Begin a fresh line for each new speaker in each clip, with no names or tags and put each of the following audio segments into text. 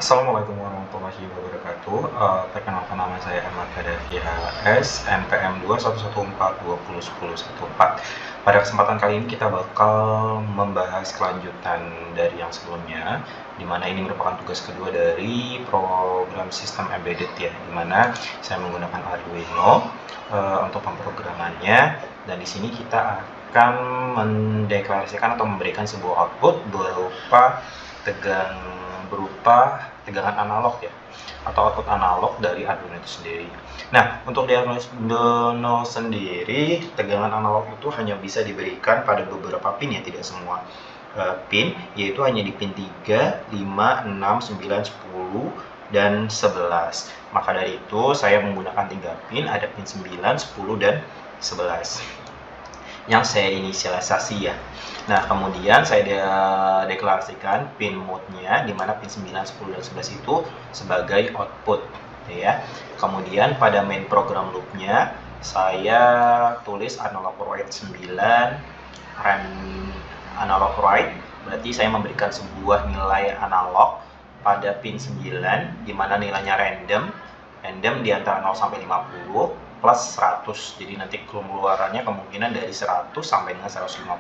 Assalamualaikum warahmatullahi wabarakatuh. Perkenalkan, nama saya Ahmad Kadafi HS, NPM 21142010114. Pada kesempatan kali ini kita bakal membahas kelanjutan dari yang sebelumnya, di mana ini merupakan tugas kedua dari program sistem embedded ya, di mana saya menggunakan Arduino untuk pemrogramannya, dan di sini kita akan mendeklarasikan atau memberikan sebuah output berupa tegangan analog ya, atau output analog dari Arduino itu sendiri. Nah, untuk di Arduino sendiri, tegangan analog itu hanya bisa diberikan pada beberapa pin ya, tidak semua pin, yaitu hanya di pin 3, 5, 6, 9, 10, dan 11. Maka dari itu saya menggunakan 3 pin, ada pin 9, 10, dan 11 yang saya inisialisasi ya. Nah, kemudian saya deklarasikan pin mode-nya, di mana pin 9, 10, dan 11 itu sebagai output ya. Kemudian pada main program loop-nya saya tulis analog write 9 rem analog write, berarti saya memberikan sebuah nilai analog pada pin 9, di mana nilainya random di antara 0 sampai 50 plus 100, jadi nanti keluarannya kemungkinan dari 100 sampai dengan 150.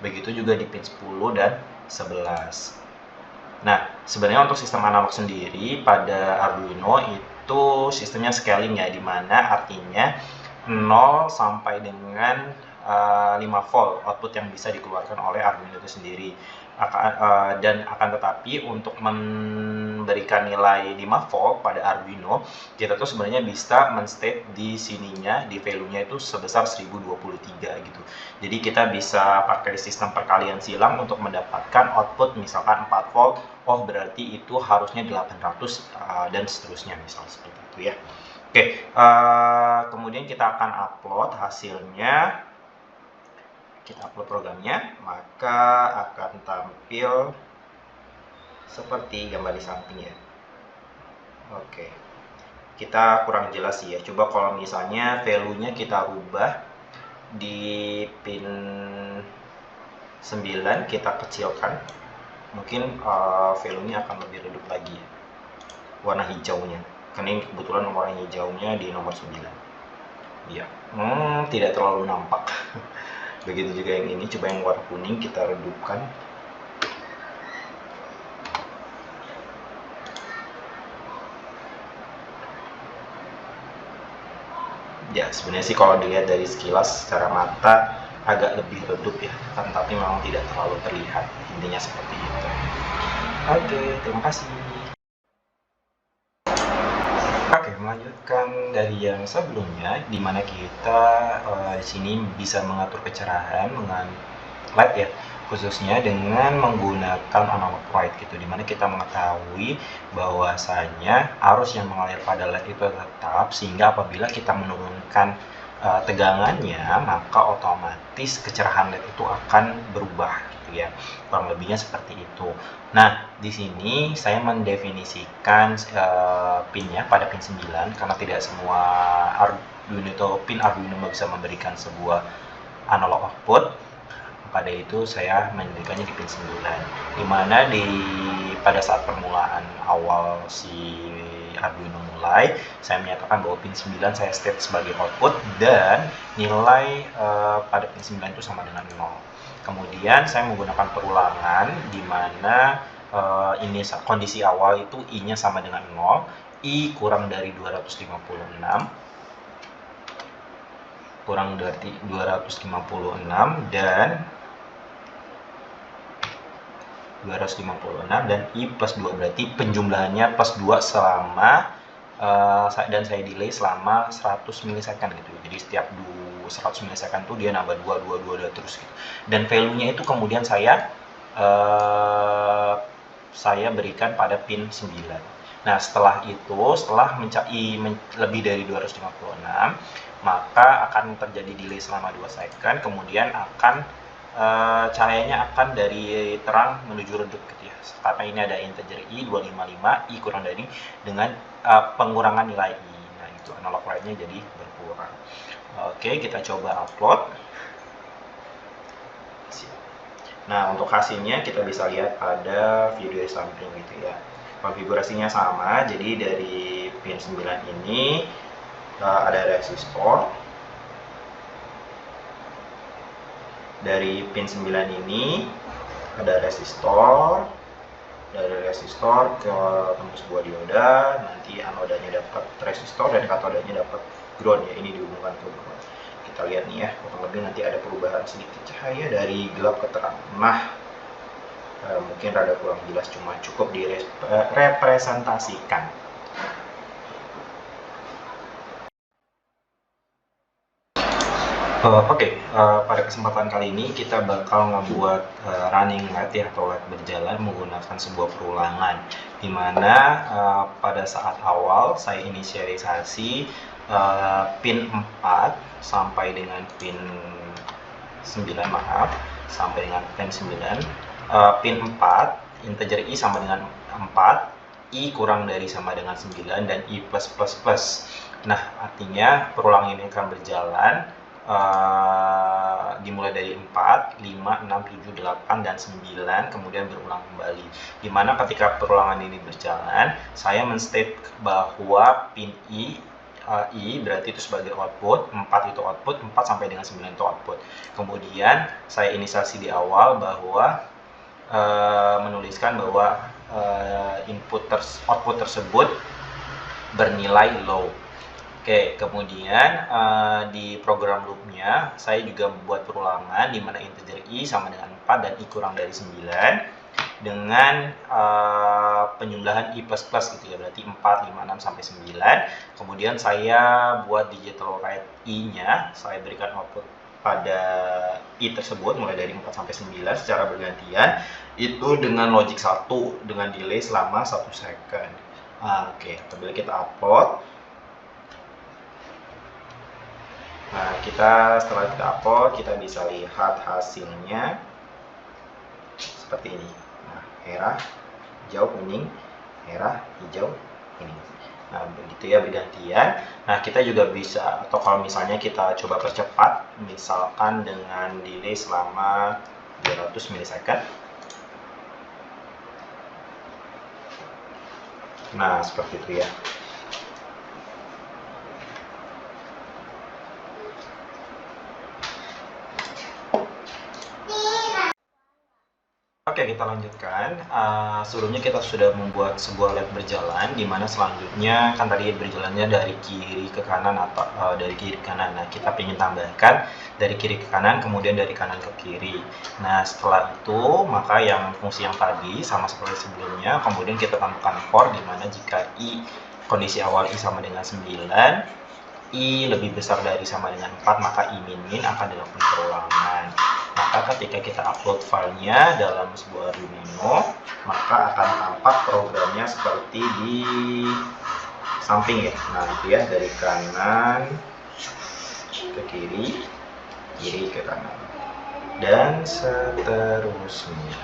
Begitu juga di pin 10 dan 11. Nah, sebenarnya untuk sistem analog sendiri pada Arduino itu sistemnya scaling ya, dimana artinya 0 sampai dengan 5 volt output yang bisa dikeluarkan oleh Arduino itu sendiri. Dan akan tetapi untuk memberikan nilai 5 volt pada Arduino, kita tuh sebenarnya bisa men-state di sininya, di value-nya itu sebesar 1023 gitu. Jadi kita bisa pakai sistem perkalian silang untuk mendapatkan output misalkan 4 volt, oh berarti itu harusnya 800 dan seterusnya, misal seperti itu ya. Oke, kemudian kita akan upload hasilnya. Kita upload programnya, maka akan tampil seperti gambar di samping ya. Oke, kita kurang jelas sih ya. Coba kalau misalnya value-nya kita rubah di pin 9, kita kecilkan, mungkin value-nya akan lebih redup lagi ya, warna hijaunya, karena ini kebetulan warna hijaunya di nomor 9 ya. Tidak terlalu nampak. Begitu juga yang ini, coba yang warna kuning kita redupkan. Ya, sebenarnya sih kalau dilihat dari sekilas secara mata agak lebih redup ya, kan, tapi memang tidak terlalu terlihat, intinya seperti itu. Oke, terima kasih. Oke, melanjutkan dari yang sebelumnya, di mana kita di sini bisa mengatur kecerahan dengan LED ya, khususnya dengan menggunakan analog write gitu, di mana kita mengetahui bahwasanya arus yang mengalir pada LED itu tetap, sehingga apabila kita menurunkan tegangannya, maka otomatis kecerahan LED itu akan berubah gitu ya. Kurang lebihnya seperti itu. Nah, di sini saya mendefinisikan pinnya pada pin 9, karena tidak semua pin Arduino bisa memberikan sebuah analog output. Pada itu saya mendirikannya di pin 9, dimana pada saat permulaan awal si Arduino mulai, saya menyatakan bahwa pin 9 saya state sebagai output, dan nilai pada pin 9 itu sama dengan 0. Kemudian saya menggunakan perulangan, di mana ini kondisi awal itu I-nya sama dengan 0, I kurang dari 256, dan 256 dan I plus 2, berarti penjumlahannya plus 2 selama dan saya delay selama 100 milisecond gitu. Jadi setiap 100 milisecond tuh dia nambah 2 terus gitu. Dan value-nya itu kemudian saya berikan pada pin 9. Nah, setelah itu, setelah mencapai lebih dari 256, maka akan terjadi delay selama 2 second, kemudian akan cahayanya akan dari terang menuju redup gitu ya, karena ini ada integer I 255, I kurang dari dengan pengurangan nilai I. Nah, itu analog write-nya jadi berkurang. Oke, kita coba upload. Nah, untuk hasilnya kita bisa lihat pada video di samping gitu ya. Konfigurasinya sama, jadi dari pin 9 ini ada resistor. Dari pin 9 ini ada resistor. Dari resistor ke tembus buah dioda, nanti anodanya dapat resistor dan katodanya dapat ground ya, ini dihubungkan ke ground. Kita lihat nih ya, kurang lebih nanti ada perubahan sedikit cahaya dari gelap ke terang. Nah, mungkin rada kurang jelas, cuma cukup direpresentasikan. Pada kesempatan kali ini kita bakal ngebuat running LED ya, atau LED berjalan menggunakan sebuah perulangan, dimana pada saat awal saya inisialisasi pin 4 sampai dengan pin 9, sampai dengan pin 9, pin 4 integer i sama dengan 4, i kurang dari sama dengan 9, dan i plus plus plus. Nah, artinya perulangan ini akan berjalan dimulai dari 4, 5, 6, 7, 8, dan 9, kemudian berulang kembali. Dimana ketika perulangan ini berjalan, saya men-state bahwa pin I berarti itu sebagai output, 4 itu output, 4 sampai dengan 9 itu output. Kemudian saya inisiasi di awal bahwa menuliskan bahwa output tersebut bernilai low. Oke, kemudian di program loopnya saya juga membuat perulangan di mana integer i sama dengan 4 dan i kurang dari 9 dengan penjumlahan i plus plus gitu ya, berarti 4, 5, 6 sampai 9. Kemudian saya buat digital write i-nya, saya berikan output pada i tersebut mulai dari 4 sampai 9 secara bergantian, itu dengan logic 1 dengan delay selama 1 second. Oke, apabila kita upload, nah, setelah kita upload, kita bisa lihat hasilnya seperti ini. Nah, merah, hijau, kuning, merah, hijau, kuning. Nah, begitu ya, bergantian. Nah, kita juga bisa, atau kalau misalnya kita coba percepat, misalkan dengan delay selama 200 milisecond. Nah, seperti itu ya. Oke, kita lanjutkan. Sebelumnya kita sudah membuat sebuah LED berjalan, di mana selanjutnya kan tadi berjalannya dari kiri ke kanan atau dari kiri ke kanan. Nah, kita ingin tambahkan dari kiri ke kanan, kemudian dari kanan ke kiri. Nah, setelah itu maka yang fungsi yang tadi sama seperti sebelumnya, kemudian kita tambahkan for, di mana jika kondisi awal i sama dengan 9, i lebih besar dari sama dengan 4, maka i min akan dilakukan perulangan. Maka ketika kita upload filenya dalam sebuah Arduino, maka akan tampak programnya seperti di samping ya. Nah, itu ya, dari kanan ke kiri, kiri ke kanan, dan seterusnya.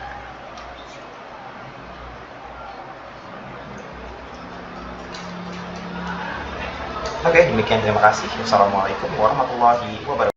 Oke, demikian, terima kasih. Wassalamualaikum warahmatullahi wabarakatuh.